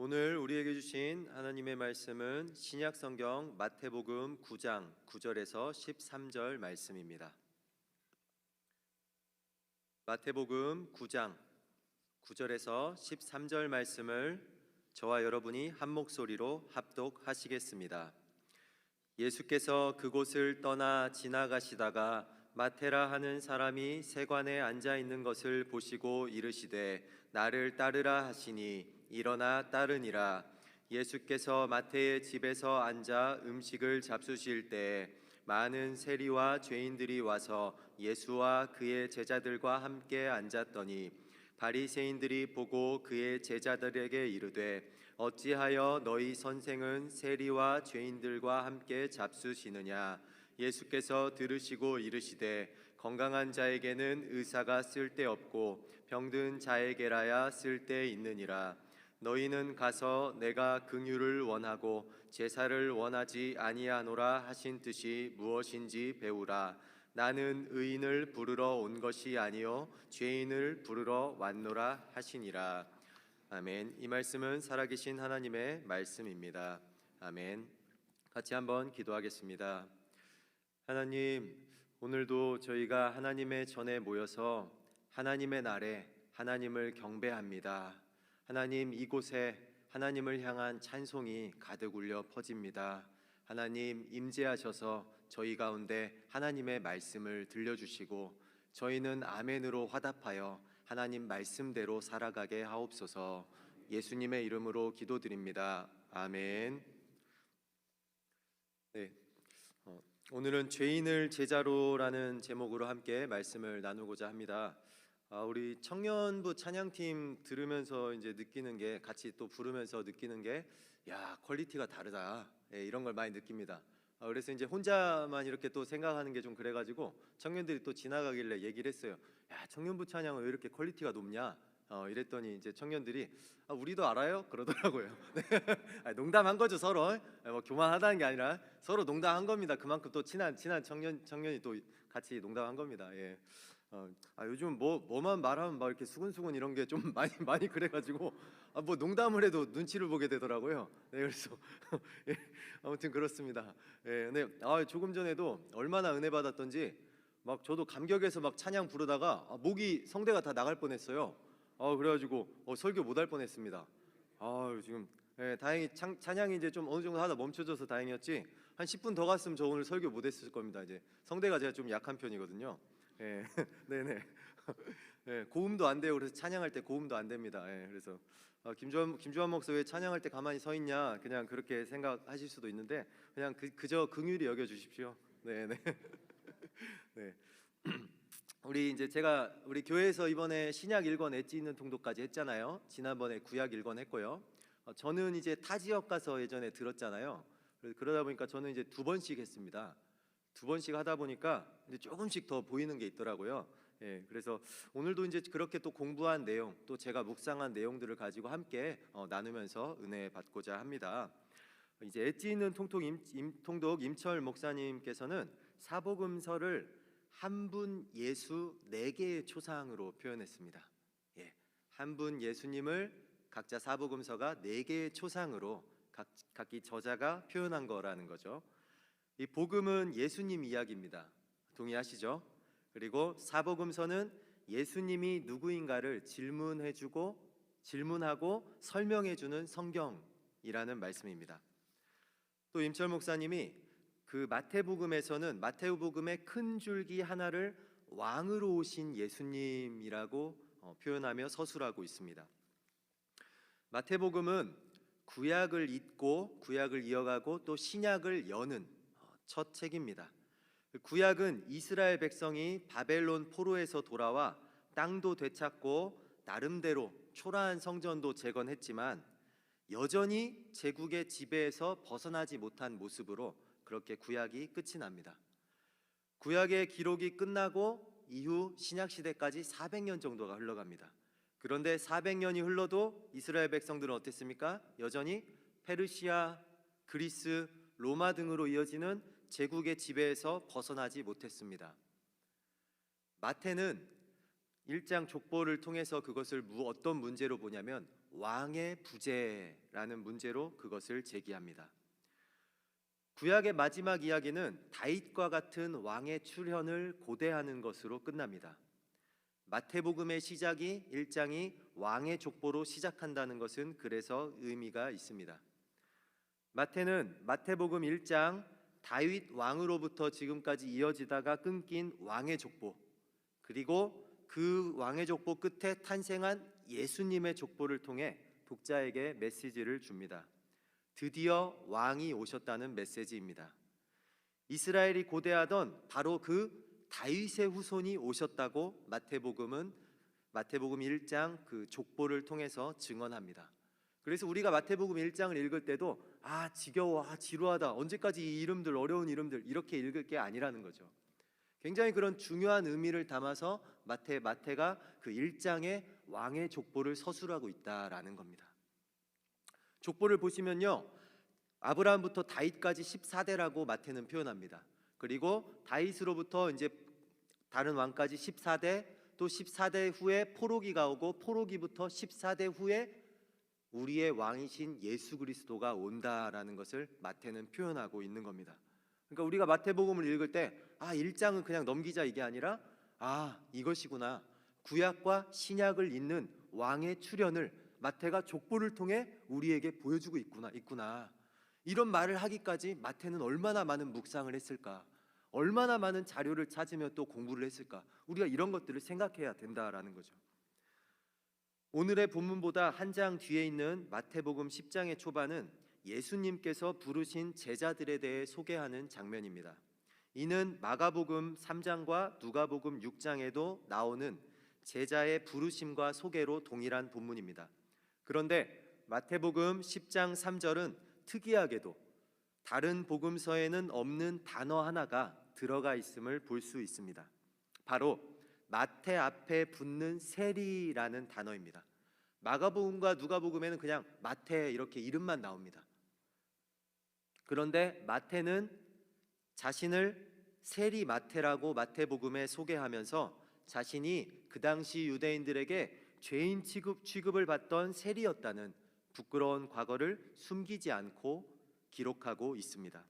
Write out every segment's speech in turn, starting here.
오늘 우리에게 주신 하나님의 말씀은 신약 성경 마태복음 9장 9절에서 13절 말씀입니다. 마태복음 9장 9절에서 13절 말씀을 저와 여러분이 한 목소리로 합독하시겠습니다. 예수께서 그곳을 떠나 지나가시다가 마테라 하는 사람이 세관에 앉아 있는 것을 보시고 이르시되 나를 따르라 하시니 일어나 따르니라. 예수께서 마태의 집에서 앉아 음식을 잡수실 때에 많은 세리와 죄인들이 와서 예수와 그의 제자들과 함께 앉았더니 바리새인들이 보고 그의 제자들에게 이르되 어찌하여 너희 선생은 세리와 죄인들과 함께 잡수시느냐. 예수께서 들으시고 이르시되 건강한 자에게는 의사가 쓸데없고 병든 자에게라야 쓸데있느니라. 너희는 가서 내가 긍휼을 원하고 제사를 원하지 아니하노라 하신 뜻이 무엇인지 배우라. 나는 의인을 부르러 온 것이 아니요 죄인을 부르러 왔노라 하시니라. 아멘. 이 말씀은 살아계신 하나님의 말씀입니다. 아멘. 같이 한번 기도하겠습니다. 하나님, 오늘도 저희가 하나님의 전에 모여서 하나님의 날에 하나님을 경배합니다. 하나님, 이곳에 하나님을 향한 찬송이 가득 울려 퍼집니다. 하나님, 임재하셔서 저희 가운데 하나님의 말씀을 들려주시고 저희는 아멘으로 화답하여 하나님 말씀대로 살아가게 하옵소서. 예수님의 이름으로 기도드립니다. 아멘. 네, 오늘은 죄인을 제자로라는 제목으로 함께 말씀을 나누고자 합니다. 우리 청년부 찬양팀 들으면서 이제 느끼는 게, 같이 또 부르면서 느끼는 게, 야, 퀄리티가 다르다, 이런 걸 많이 느낍니다. 그래서 이제 혼자만 이렇게 또 생각하는 게 좀 그래가지고 청년들이 또 지나가길래 얘기를 했어요. 야, 청년부 찬양은 왜 이렇게 퀄리티가 높냐? 이랬더니 이제 청년들이 우리도 알아요? 그러더라고요. 농담한 거죠, 서로. 뭐 교만하다는 게 아니라 서로 농담한 겁니다. 그만큼 또 친한 청년이 또 같이 농담한 겁니다. 예. 요즘 뭐만 말하면 막 이렇게 수근수근 이런 게 좀 많이 그래가지고 뭐 농담을 해도 눈치를 보게 되더라고요. 네, 그래서 예, 아무튼 그렇습니다. 예, 근데 조금 전에도 얼마나 은혜 받았던지 막 저도 감격해서 막 찬양 부르다가 목이 성대가 다 나갈 뻔했어요. 그래가지고 설교 못 할 뻔했습니다. 지금 다행히 찬양이 이제 좀 어느 정도 하다 멈춰져서 다행이었지. 한 10분 더 갔으면 저 오늘 설교 못 했을 겁니다. 이제 성대가 제가 좀 약한 편이거든요. 예, 네네. 예, 고음도 안 돼요. 그래서 찬양할 때 고음도 안 됩니다. 예, 그래서 김주환 목사 왜 찬양할 때 가만히 서 있냐, 그냥 그렇게 생각하실 수도 있는데 그냥 그저 긍휼히 여겨 주십시오. 네네. 네. 우리 교회에서 이번에 신약 1권 엣지 있는 통독까지 했잖아요. 지난번에 구약 1권 했고요. 저는 이제 타 지역 가서 예전에 들었잖아요. 그러다 보니까 저는 이제 2번씩 했습니다. 2번씩 하다 보니까 이제 조금씩 더 보이는 게 있더라고요. 예, 그래서 오늘도 이제 그렇게 또 공부한 내용, 또 제가 묵상한 내용들을 가지고 함께 나누면서 은혜 받고자 합니다. 이제 엣지 있는 통독 임철 목사님께서는 사복음서를 한 분 예수 4개의 초상으로 표현했습니다. 예, 한 분 예수님을 각자 사복음서가 4개의 초상으로 각기 저자가 표현한 거라는 거죠. 이 복음은 예수님 이야기입니다. 동의하시죠? 그리고 사복음서는 예수님이 누구인가를 질문하고 설명해주는 성경이라는 말씀입니다. 또 임철 목사님이 그 마태복음에서는 마태복음의 큰 줄기 하나를 왕으로 오신 예수님이라고 표현하며 서술하고 있습니다. 마태복음은 구약을 잇고 구약을 이어가고 또 신약을 여는 첫 책입니다. 구약은 이스라엘 백성이 바벨론 포로에서 돌아와 땅도 되찾고 나름대로 초라한 성전도 재건했지만 여전히 제국의 지배에서 벗어나지 못한 모습으로 그렇게 구약이 끝이 납니다. 구약의 기록이 끝나고 이후 신약 시대까지 400년 정도가 흘러갑니다. 그런데 400년이 흘러도 이스라엘 백성들은 어땠습니까? 여전히 페르시아, 그리스, 로마 등으로 이어지는 제국의 지배에서 벗어나지 못했습니다. 마태는 1장 족보를 통해서 그것을 어떤 문제로 보냐면 왕의 부재라는 문제로 그것을 제기합니다. 구약의 마지막 이야기는 다윗과 같은 왕의 출현을 고대하는 것으로 끝납니다. 마태복음의 시작이 1장이 왕의 족보로 시작한다는 것은 그래서 의미가 있습니다. 마태는 마태복음 1장 다윗 왕으로부터 지금까지 이어지다가 끊긴 왕의 족보, 그리고 그 왕의 족보 끝에 탄생한 예수님의 족보를 통해 독자에게 메시지를 줍니다. 드디어 왕이 오셨다는 메시지입니다. 이스라엘이 고대하던 바로 그 다윗의 후손이 오셨다고 마태복음 1장 그 족보를 통해서 증언합니다. 그래서 우리가 마태복음 1장을 읽을 때도 지겨워, 지루하다, 언제까지 이 이름들, 어려운 이름들 이렇게 읽을 게 아니라는 거죠. 굉장히 그런 중요한 의미를 담아서 마태가 그 1장의 왕의 족보를 서술하고 있다라는 겁니다. 족보를 보시면요, 아브라함부터 다윗까지 14대라고 마태는 표현합니다. 그리고 다윗으로부터 이제 다른 왕까지 14대, 또 14대 후에 포로기가 오고 포로기부터 14대 후에 우리의 왕이신 예수 그리스도가 온다라는 것을 마태는 표현하고 있는 겁니다. 그러니까 우리가 마태복음을 읽을 때 1장은 그냥 넘기자 이게 아니라 이것이구나, 구약과 신약을 잇는 왕의 출현을 마태가 족보를 통해 우리에게 보여주고 있구나. 이런 말을 하기까지 마태는 얼마나 많은 묵상을 했을까, 얼마나 많은 자료를 찾으며 또 공부를 했을까. 우리가 이런 것들을 생각해야 된다라는 거죠. 오늘의 본문보다 한 장 뒤에 있는 마태복음 10장의 초반은 예수님께서 부르신 제자들에 대해 소개하는 장면입니다. 이는 마가복음 3장과 누가복음 6장에도 나오는 제자의 부르심과 소개로 동일한 본문입니다. 그런데 마태복음 10장 3절은 특이하게도 다른 복음서에는 없는 단어 하나가 들어가 있음을 볼 수 있습니다. 바로 마태 앞에 붙는 세리라는 단어입니다. 마가복음과 누가복음에는 그냥 마태 이렇게 이름만 나옵니다. 그런데 마태는 자신을 세리 마태라고 마태복음에 소개하면서 자신이 그 당시 유대인들에게 죄인 취급을 받던 세리였다는 부끄러운 과거를 숨기지 않고 기록하고 있습니다.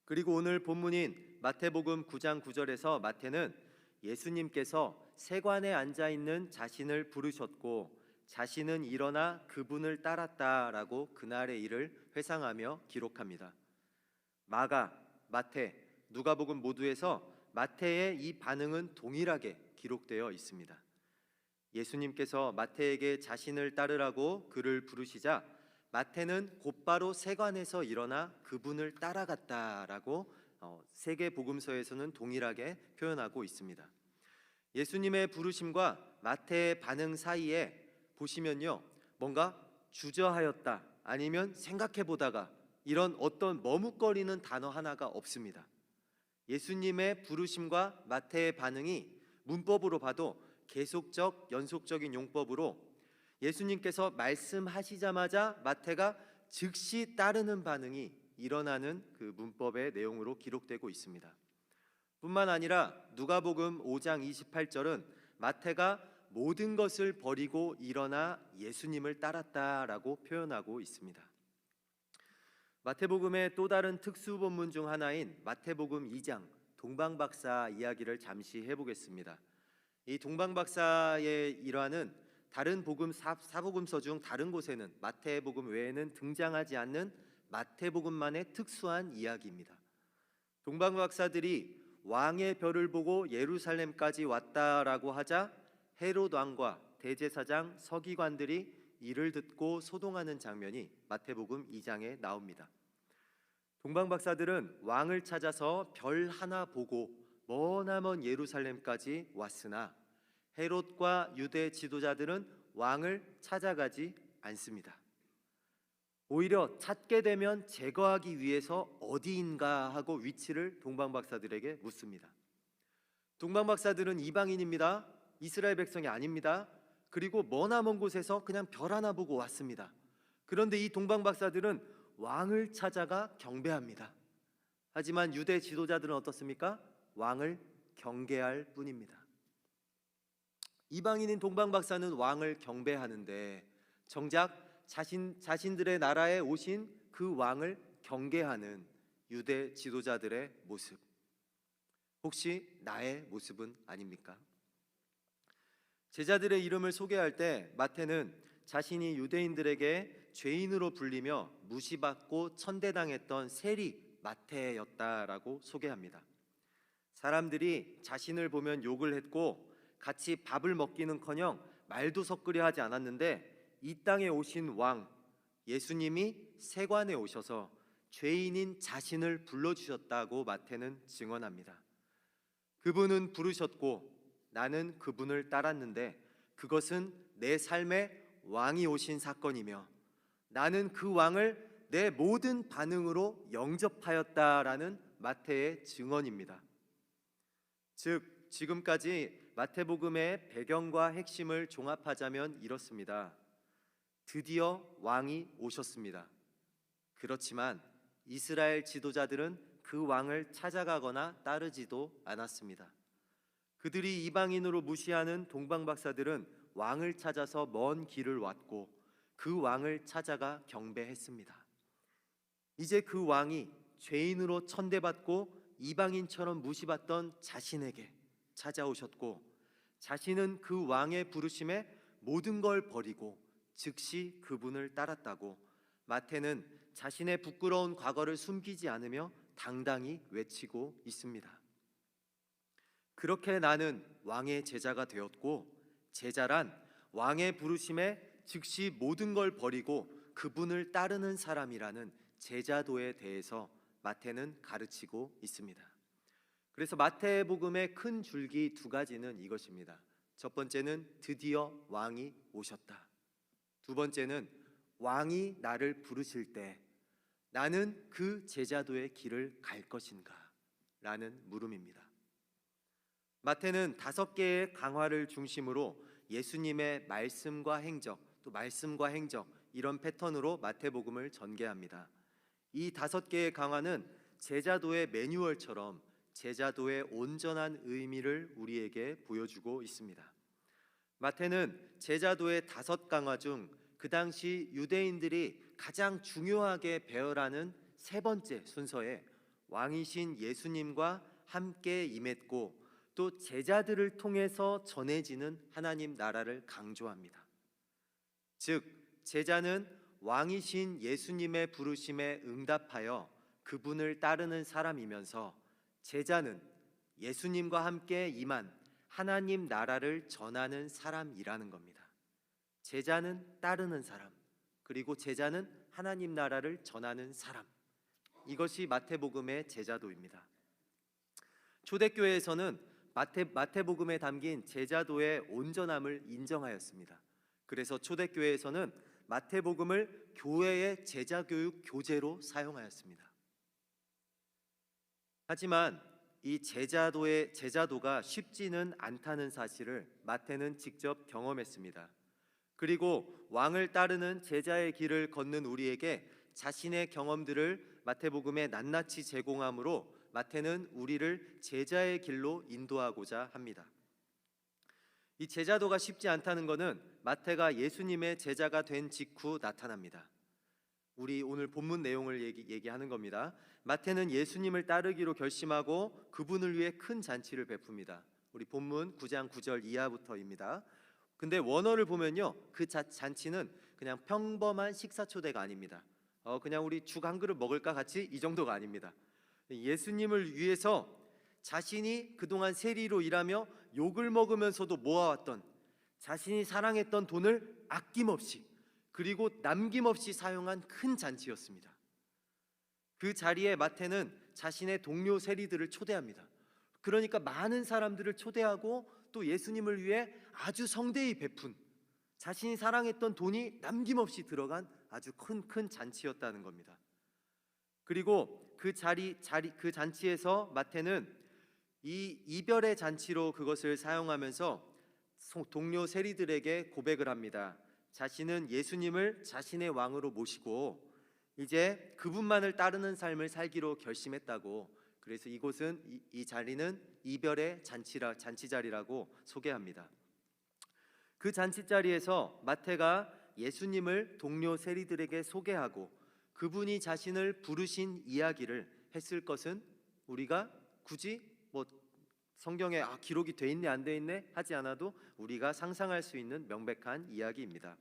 그리고 오늘 본문인 마태복음 9장 9절에서 마태는 예수님께서 세관에 앉아 있는 자신을 부르셨고 자신은 일어나 그분을 따랐다라고 그날의 일을 회상하며 기록합니다. 마가, 마태, 누가복음 모두에서 마태의 이 반응은 동일하게 기록되어 있습니다. 예수님께서 마태에게 자신을 따르라고 그를 부르시자 마태는 곧바로 세관에서 일어나 그분을 따라갔다라고 세 개 복음서에서는 동일하게 표현하고 있습니다. 예수님의 부르심과 마태의 반응 사이에 보시면요, 뭔가 주저하였다, 아니면 생각해보다가, 이런 어떤 머뭇거리는 단어 하나가 없습니다. 예수님의 부르심과 마태의 반응이 문법으로 봐도 계속적, 연속적인 용법으로 예수님께서 말씀하시자마자 마태가 즉시 따르는 반응이 일어나는 그 문법의 내용으로 기록되고 있습니다. 뿐만 아니라 누가복음 5장 28절은 마태가 모든 것을 버리고 일어나 예수님을 따랐다라고 표현하고 있습니다. 마태복음의 또 다른 특수 본문 중 하나인 마태복음 2장 동방박사 이야기를 잠시 해보겠습니다. 이 동방박사의 일화는 다른 사복음서 중 다른 곳에는 마태복음 외에는 등장하지 않는 마태복음만의 특수한 이야기입니다. 동방박사들이 왕의 별을 보고 예루살렘까지 왔다라고 하자 헤롯 왕과 대제사장 서기관들이 이를 듣고 소동하는 장면이 마태복음 2장에 나옵니다. 동방박사들은 왕을 찾아서 별 하나 보고 머나먼 예루살렘까지 왔으나 헤롯과 유대 지도자들은 왕을 찾아가지 않습니다. 오히려 찾게 되면 제거하기 위해서 어디인가 하고 위치를 동방박사들에게 묻습니다. 동방박사들은 이방인입니다. 이스라엘 백성이 아닙니다. 그리고 머나먼 곳에서 그냥 별 하나 보고 왔습니다. 그런데 이 동방박사들은 왕을 찾아가 경배합니다. 하지만 유대 지도자들은 어떻습니까? 왕을 경계할 뿐입니다. 이방인인 동방박사는 왕을 경배하는데 정작 자신들의 나라에 오신 그 왕을 경계하는 유대 지도자들의 모습, 혹시 나의 모습은 아닙니까? 제자들의 이름을 소개할 때 마태는 자신이 유대인들에게 죄인으로 불리며 무시받고 천대당했던 세리 마태였다라고 소개합니다. 사람들이 자신을 보면 욕을 했고 같이 밥을 먹기는커녕 말도 섞으려 하지 않았는데 이 땅에 오신 왕 예수님이 세관에 오셔서 죄인인 자신을 불러주셨다고 마태는 증언합니다. 그분은 부르셨고 나는 그분을 따랐는데 그것은 내 삶에 왕이 오신 사건이며 나는 그 왕을 내 모든 반응으로 영접하였다라는 마태의 증언입니다. 즉 지금까지 마태복음의 배경과 핵심을 종합하자면 이렇습니다. 드디어 왕이 오셨습니다. 그렇지만 이스라엘 지도자들은 그 왕을 찾아가거나 따르지도 않았습니다. 그들이 이방인으로 무시하는 동방박사들은 왕을 찾아서 먼 길을 왔고 그 왕을 찾아가 경배했습니다. 이제 그 왕이 죄인으로 천대받고 이방인처럼 무시받던 자신에게 찾아오셨고 자신은 그 왕의 부르심에 모든 걸 버리고 즉시 그분을 따랐다고 마태는 자신의 부끄러운 과거를 숨기지 않으며 당당히 외치고 있습니다. 그렇게 나는 왕의 제자가 되었고 제자란 왕의 부르심에 즉시 모든 걸 버리고 그분을 따르는 사람이라는 제자도에 대해서 마태는 가르치고 있습니다. 그래서 마태복음의 큰 줄기 두 가지는 이것입니다. 첫 번째는 드디어 왕이 오셨다. 두 번째는 왕이 나를 부르실 때 나는 그 제자도의 길을 갈 것인가? 라는 물음입니다. 마태는 5개의 강화를 중심으로 예수님의 말씀과 행적, 또 말씀과 행적 이런 패턴으로 마태복음을 전개합니다. 이 5개의 강화는 제자도의 매뉴얼처럼 제자도의 온전한 의미를 우리에게 보여주고 있습니다. 마태는 제자도의 5강화 중 그 당시 유대인들이 가장 중요하게 배열하는 세 번째 순서에 왕이신 예수님과 함께 임했고 또 제자들을 통해서 전해지는 하나님 나라를 강조합니다. 즉 제자는 왕이신 예수님의 부르심에 응답하여 그분을 따르는 사람이면서 제자는 예수님과 함께 임한 하나님 나라를 전하는 사람이라는 겁니다. 제자는 따르는 사람, 그리고 제자는 하나님 나라를 전하는 사람. 이것이 마태복음의 제자도입니다. 초대교회에서는 마태복음에 담긴 제자도의 온전함을 인정하였습니다. 그래서 초대교회에서는 마태복음을 교회의 제자교육 교재로 사용하였습니다. 하지만 이 제자도가 쉽지는 않다는 사실을 마태는 직접 경험했습니다. 그리고 왕을 따르는 제자의 길을 걷는 우리에게 자신의 경험들을 마태복음에 낱낱이 제공함으로 마태는 우리를 제자의 길로 인도하고자 합니다. 이 제자도가 쉽지 않다는 것은 마태가 예수님의 제자가 된 직후 나타납니다. 우리 오늘 본문 내용을 얘기하는 겁니다. 마태는 예수님을 따르기로 결심하고 그분을 위해 큰 잔치를 베풉니다. 우리 본문 9장 9절 이하부터입니다. 근데 원어를 보면요, 그 잔치는 그냥 평범한 식사 초대가 아닙니다. 그냥 우리 죽 한 그릇 먹을까 같이 이 정도가 아닙니다. 예수님을 위해서 자신이 그동안 세리로 일하며 욕을 먹으면서도 모아왔던 자신이 사랑했던 돈을 아낌없이 그리고 남김없이 사용한 큰 잔치였습니다. 그 자리에 마태는 자신의 동료 세리들을 초대합니다. 그러니까 많은 사람들을 초대하고 또 예수님을 위해 아주 성대히 베푼 자신이 사랑했던 돈이 남김없이 들어간 아주 큰 잔치였다는 겁니다. 그리고 그 잔치에서 마태는 이 이별의 잔치로 그것을 사용하면서 동료 세리들에게 고백을 합니다. 자신은 예수님을 자신의 왕으로 모시고 이제 그분만을 따르는 삶을 살기로 결심했다고. 그래서 이 자리는 이별의 잔치 자리라고 소개합니다. 그 잔치 자리에서 마태가 예수님을 동료 세리들에게 소개하고 그분이 자신을 부르신 이야기를 했을 것은 우리가 굳이 성경에 기록이 돼 있네 안 돼 있네 하지 않아도 우리가 상상할 수 있는 명백한 이야기입니다.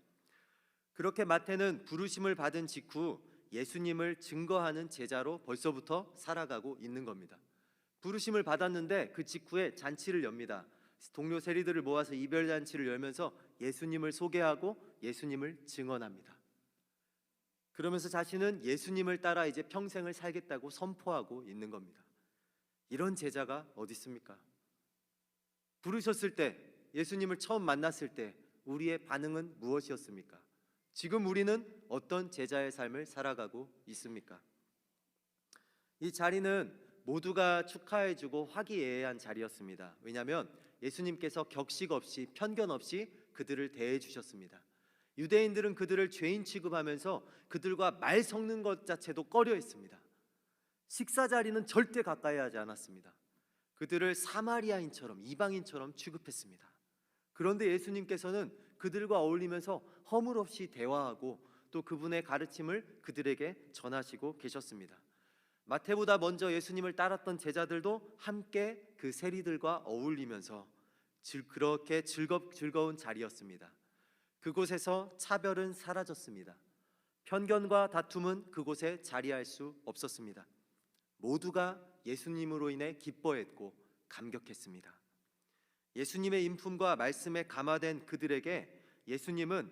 그렇게 마태는 부르심을 받은 직후 예수님을 증거하는 제자로 벌써부터 살아가고 있는 겁니다. 부르심을 받았는데 그 직후에 잔치를 엽니다. 동료 세리들을 모아서 이별 잔치를 열면서 예수님을 소개하고 예수님을 증언합니다. 그러면서 자신은 예수님을 따라 이제 평생을 살겠다고 선포하고 있는 겁니다. 이런 제자가 어디 있습니까? 부르셨을 때, 예수님을 처음 만났을 때 우리의 반응은 무엇이었습니까? 지금 우리는 어떤 제자의 삶을 살아가고 있습니까? 이 자리는 모두가 축하해주고 화기애애한 자리였습니다. 왜냐하면 예수님께서 격식 없이 편견 없이 그들을 대해 주셨습니다. 유대인들은 그들을 죄인 취급하면서 그들과 말 섞는 것 자체도 꺼려했습니다. 식사 자리는 절대 가까이 하지 않았습니다. 그들을 사마리아인처럼 이방인처럼 취급했습니다. 그런데 예수님께서는 그들과 어울리면서 허물없이 대화하고 또 그분의 가르침을 그들에게 전하시고 계셨습니다. 마태보다 먼저 예수님을 따랐던 제자들도 함께 그 세리들과 어울리면서 그렇게 즐거운 자리였습니다. 그곳에서 차별은 사라졌습니다. 편견과 다툼은 그곳에 자리할 수 없었습니다. 모두가 예수님으로 인해 기뻐했고 감격했습니다. 예수님의 인품과 말씀에 감화된 그들에게 예수님은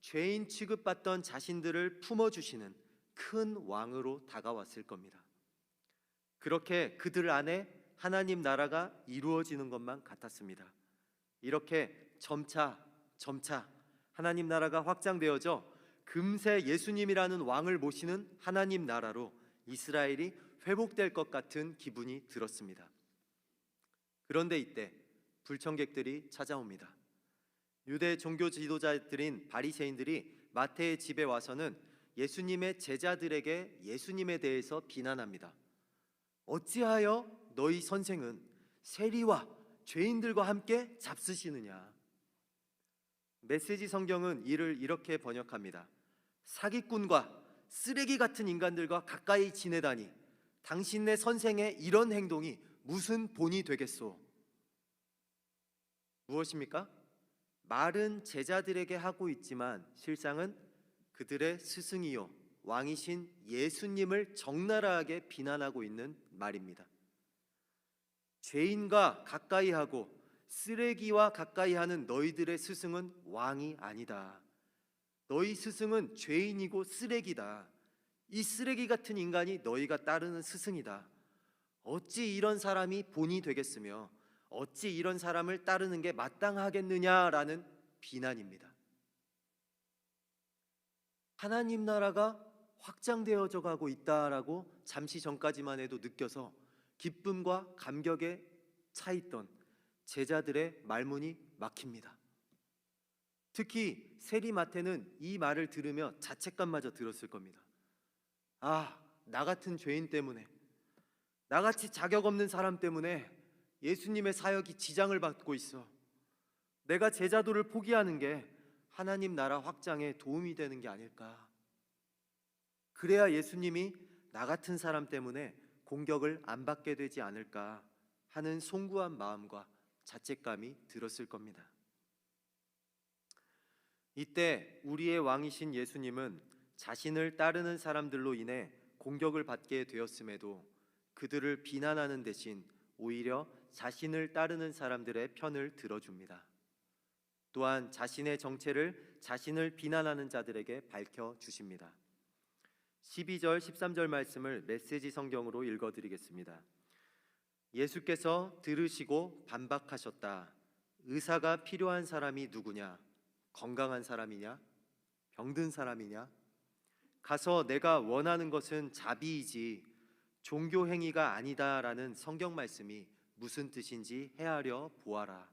죄인 취급받던 자신들을 품어주시는 큰 왕으로 다가왔을 겁니다. 그렇게 그들 안에 하나님 나라가 이루어지는 것만 같았습니다. 이렇게 점차 하나님 나라가 확장되어져 금세 예수님이라는 왕을 모시는 하나님 나라로 이스라엘이 회복될 것 같은 기분이 들었습니다. 그런데 이때 불청객들이 찾아옵니다. 유대 종교 지도자들인 바리새인들이 마태의 집에 와서는 예수님의 제자들에게 예수님에 대해서 비난합니다. 어찌하여 너희 선생은 세리와 죄인들과 함께 잡수시느냐? 메시지 성경은 이를 이렇게 번역합니다. 사기꾼과 쓰레기 같은 인간들과 가까이 지내다니 당신네 선생의 이런 행동이 무슨 본이 되겠소? 무엇입니까? 말은 제자들에게 하고 있지만 실상은 그들의 스승이요 왕이신 예수님을 적나라하게 비난하고 있는 말입니다. 죄인과 가까이 하고 쓰레기와 가까이 하는 너희들의 스승은 왕이 아니다. 너희 스승은 죄인이고 쓰레기다. 이 쓰레기 같은 인간이 너희가 따르는 스승이다. 어찌 이런 사람이 본이 되겠으며 어찌 이런 사람을 따르는 게 마땅하겠느냐라는 비난입니다. 하나님 나라가 확장되어져 가고 있다라고 잠시 전까지만 해도 느껴서 기쁨과 감격에 차있던 제자들의 말문이 막힙니다. 특히 세리 마태는 이 말을 들으며 자책감마저 들었을 겁니다. 나 같은 죄인 때문에, 나같이 자격 없는 사람 때문에 예수님의 사역이 지장을 받고 있어. 내가 제자도를 포기하는 게 하나님 나라 확장에 도움이 되는 게 아닐까. 그래야 예수님이 나 같은 사람 때문에 공격을 안 받게 되지 않을까 하는 송구한 마음과 자책감이 들었을 겁니다. 이때 우리의 왕이신 예수님은 자신을 따르는 사람들로 인해 공격을 받게 되었음에도 그들을 비난하는 대신 오히려 자신을 따르는 사람들의 편을 들어줍니다. 또한 자신의 정체를 자신을 비난하는 자들에게 밝혀주십니다. 12절 13절 말씀을 메시지 성경으로 읽어드리겠습니다. 예수께서 들으시고 반박하셨다. 의사가 필요한 사람이 누구냐? 건강한 사람이냐? 병든 사람이냐? 가서 내가 원하는 것은 자비이지 종교 행위가 아니다라는 성경 말씀이 무슨 뜻인지 헤아려 보아라.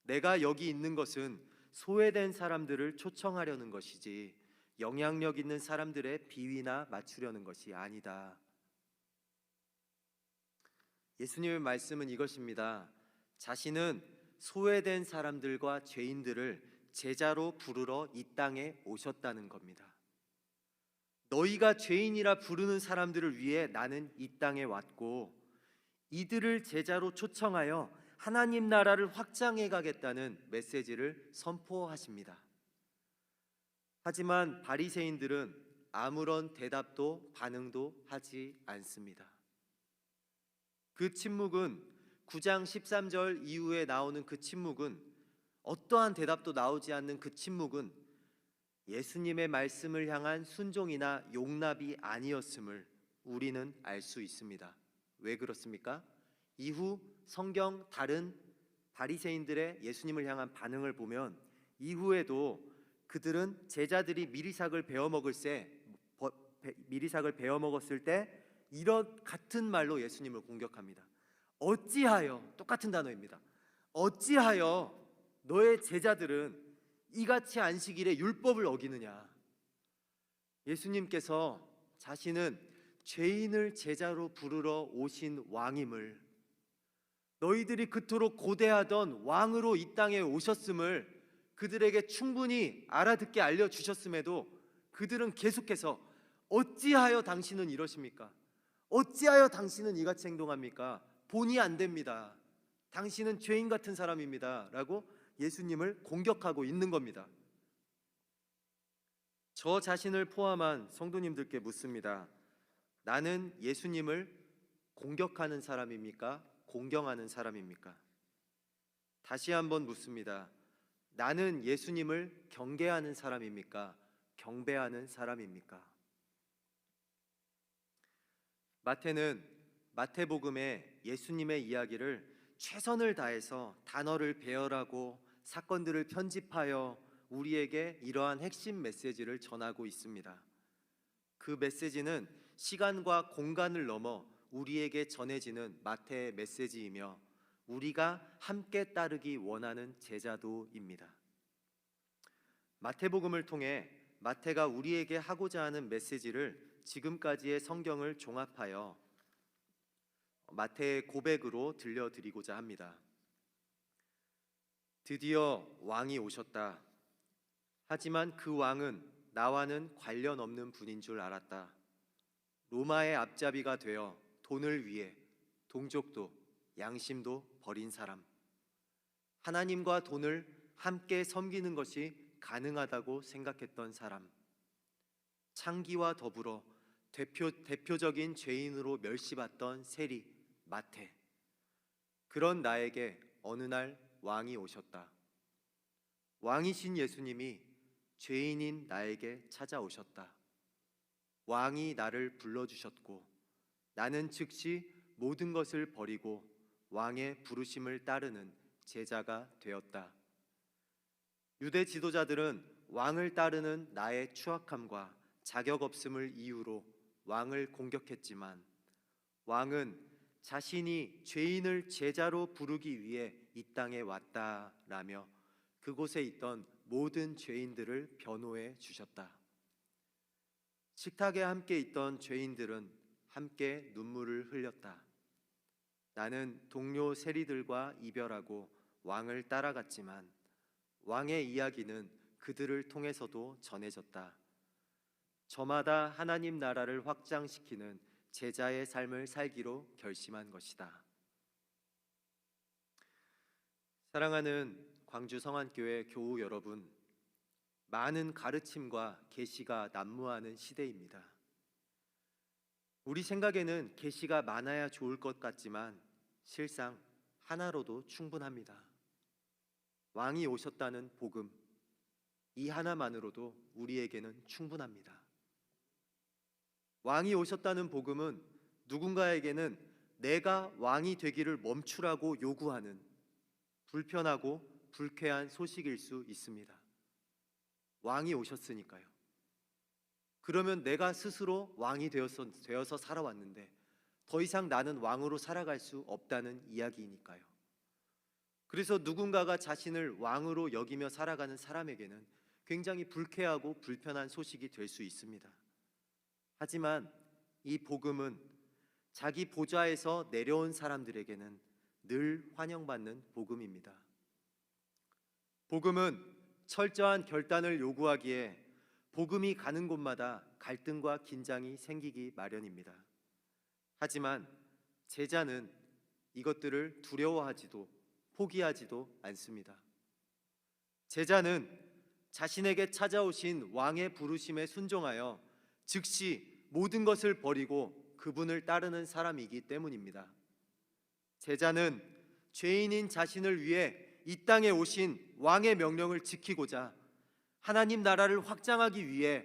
내가 여기 있는 것은 소외된 사람들을 초청하려는 것이지 영향력 있는 사람들의 비위나 맞추려는 것이 아니다. 예수님의 말씀은 이것입니다. 자신은 소외된 사람들과 죄인들을 제자로 부르러 이 땅에 오셨다는 겁니다. 너희가 죄인이라 부르는 사람들을 위해 나는 이 땅에 왔고 이들을 제자로 초청하여 하나님 나라를 확장해 가겠다는 메시지를 선포하십니다. 하지만 바리새인들은 아무런 대답도 반응도 하지 않습니다. 그 침묵은 9장 13절 이후에 나오는 그 침묵은, 어떠한 대답도 나오지 않는 그 침묵은 예수님의 말씀을 향한 순종이나 용납이 아니었음을 우리는 알 수 있습니다. 왜 그렇습니까? 이후 성경 다른 바리새인들의 예수님을 향한 반응을 보면 이후에도 그들은 제자들이 미리삭을 베어 먹었을 때 이런 같은 말로 예수님을 공격합니다. 어찌하여, 똑같은 단어입니다. 어찌하여 너의 제자들은 이같이 안식일에 율법을 어기느냐. 예수님께서 자신은 죄인을 제자로 부르러 오신 왕임을, 너희들이 그토록 고대하던 왕으로 이 땅에 오셨음을 그들에게 충분히 알아듣게 알려주셨음에도 그들은 계속해서 어찌하여 당신은 이러십니까? 어찌하여 당신은 이같이 행동합니까? 본의 안 됩니다. 당신은 죄인 같은 사람입니다. 라고 예수님을 공격하고 있는 겁니다. 저 자신을 포함한 성도님들께 묻습니다. 나는 예수님을 공격하는 사람입니까? 공경하는 사람입니까? 다시 한번 묻습니다. 나는 예수님을 경계하는 사람입니까? 경배하는 사람입니까? 마태는 마태복음에 예수님의 이야기를 최선을 다해서 단어를 배열하고 사건들을 편집하여 우리에게 이러한 핵심 메시지를 전하고 있습니다. 그 메시지는 시간과 공간을 넘어 우리에게 전해지는 마태의 메시지이며 우리가 함께 따르기 원하는 제자도입니다. 마태복음을 통해 마태가 우리에게 하고자 하는 메시지를 지금까지의 성경을 종합하여 마태의 고백으로 들려드리고자 합니다. 드디어 왕이 오셨다. 하지만 그 왕은 나와는 관련 없는 분인 줄 알았다. 로마의 앞잡이가 되어 돈을 위해 동족도 양심도 버린 사람, 하나님과 돈을 함께 섬기는 것이 가능하다고 생각했던 사람, 창기와 더불어 대표적인 죄인으로 멸시받던 세리 마태, 그런 나에게 어느 날 왕이 오셨다. 왕이신 예수님이 죄인인 나에게 찾아오셨다. 왕이 나를 불러주셨고 나는 즉시 모든 것을 버리고 왕의 부르심을 따르는 제자가 되었다. 유대 지도자들은 왕을 따르는 나의 추악함과 자격 없음을 이유로 왕을 공격했지만 왕은 자신이 죄인을 제자로 부르기 위해 이 땅에 왔다라며 그곳에 있던 모든 죄인들을 변호해 주셨다. 식탁에 함께 있던 죄인들은 함께 눈물을 흘렸다. 나는 동료 세리들과 이별하고 왕을 따라갔지만 왕의 이야기는 그들을 통해서도 전해졌다. 저마다 하나님 나라를 확장시키는 제자의 삶을 살기로 결심한 것이다. 사랑하는 광주 성안교회 교우 여러분, 많은 가르침과 계시가 난무하는 시대입니다. 우리 생각에는 계시가 많아야 좋을 것 같지만 실상 하나로도 충분합니다. 왕이 오셨다는 복음, 이 하나만으로도 우리에게는 충분합니다. 왕이 오셨다는 복음은 누군가에게는 내가 왕이 되기를 멈추라고 요구하는 불편하고 불쾌한 소식일 수 있습니다. 왕이 오셨으니까요. 그러면 내가 스스로 왕이 되어서 살아왔는데 더 이상 나는 왕으로 살아갈 수 없다는 이야기이니까요. 그래서 누군가가 자신을 왕으로 여기며 살아가는 사람에게는 굉장히 불쾌하고 불편한 소식이 될 수 있습니다. 하지만 이 복음은 자기 보좌에서 내려온 사람들에게는 늘 환영받는 복음입니다. 복음은 철저한 결단을 요구하기에 복음이 가는 곳마다 갈등과 긴장이 생기기 마련입니다. 하지만 제자는 이것들을 두려워하지도 포기하지도 않습니다. 제자는 자신에게 찾아오신 왕의 부르심에 순종하여 즉시 모든 것을 버리고 그분을 따르는 사람이기 때문입니다. 제자는 죄인인 자신을 위해 이 땅에 오신 왕의 명령을 지키고자 하나님 나라를 확장하기 위해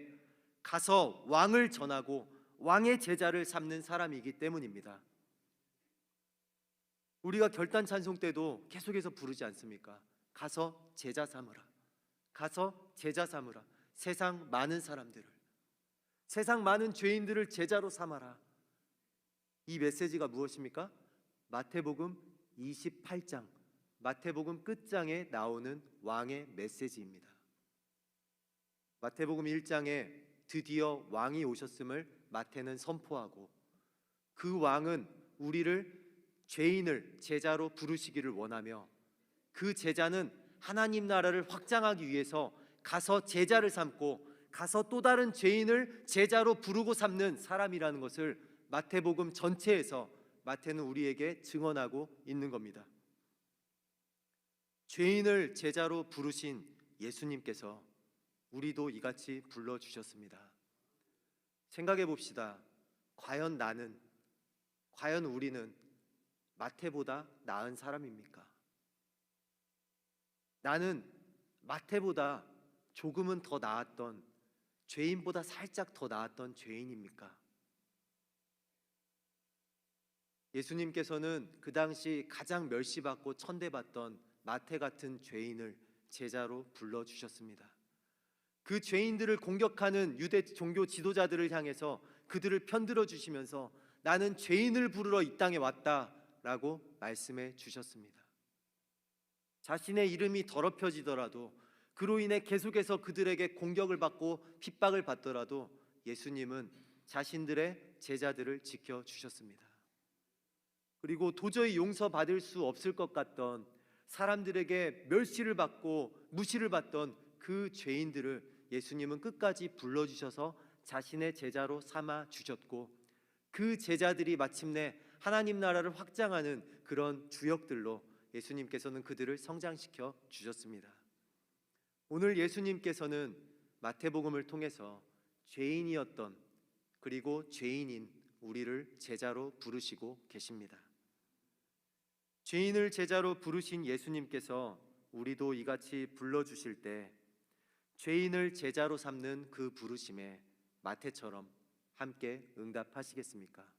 가서 왕을 전하고 왕의 제자를 삼는 사람이기 때문입니다. 우리가 결단 찬송 때도 계속해서 부르지 않습니까? 가서 제자 삼으라. 가서 제자 삼으라. 세상 많은 사람들을, 세상 많은 죄인들을 제자로 삼아라. 이 메시지가 무엇입니까? 마태복음 28장, 마태복음 끝장에 나오는 왕의 메시지입니다. 마태복음 1장에 드디어 왕이 오셨음을 마태는 선포하고, 그 왕은 우리를, 죄인을 제자로 부르시기를 원하며, 그 제자는 하나님 나라를 확장하기 위해서 가서 제자를 삼고 가서 또 다른 죄인을 제자로 부르고 삼는 사람이라는 것을 마태복음 전체에서 마태는 우리에게 증언하고 있는 겁니다. 죄인을 제자로 부르신 예수님께서 우리도 이같이 불러주셨습니다. 생각해 봅시다. 과연 나는, 과연 우리는 마태보다 나은 사람입니까? 나는 마태보다 조금은 더 나았던, 죄인보다 살짝 더 나았던 죄인입니까? 예수님께서는 그 당시 가장 멸시받고 천대받던 마태 같은 죄인을 제자로 불러주셨습니다. 그 죄인들을 공격하는 유대 종교 지도자들을 향해서 그들을 편들어 주시면서 나는 죄인을 부르러 이 땅에 왔다라고 말씀해 주셨습니다. 자신의 이름이 더럽혀지더라도, 그로 인해 계속해서 그들에게 공격을 받고 핍박을 받더라도 예수님은 자신들의 제자들을 지켜주셨습니다. 그리고 도저히 용서받을 수 없을 것 같던, 사람들에게 멸시를 받고 무시를 받던 그 죄인들을 예수님은 끝까지 불러주셔서 자신의 제자로 삼아 주셨고, 그 제자들이 마침내 하나님 나라를 확장하는 그런 주역들로 예수님께서는 그들을 성장시켜 주셨습니다. 오늘 예수님께서는 마태복음을 통해서 죄인이었던, 그리고 죄인인 우리를 제자로 부르시고 계십니다. 죄인을 제자로 부르신 예수님께서 우리도 이같이 불러주실 때 죄인을 제자로 삼는 그 부르심에 마태처럼 함께 응답하시겠습니까?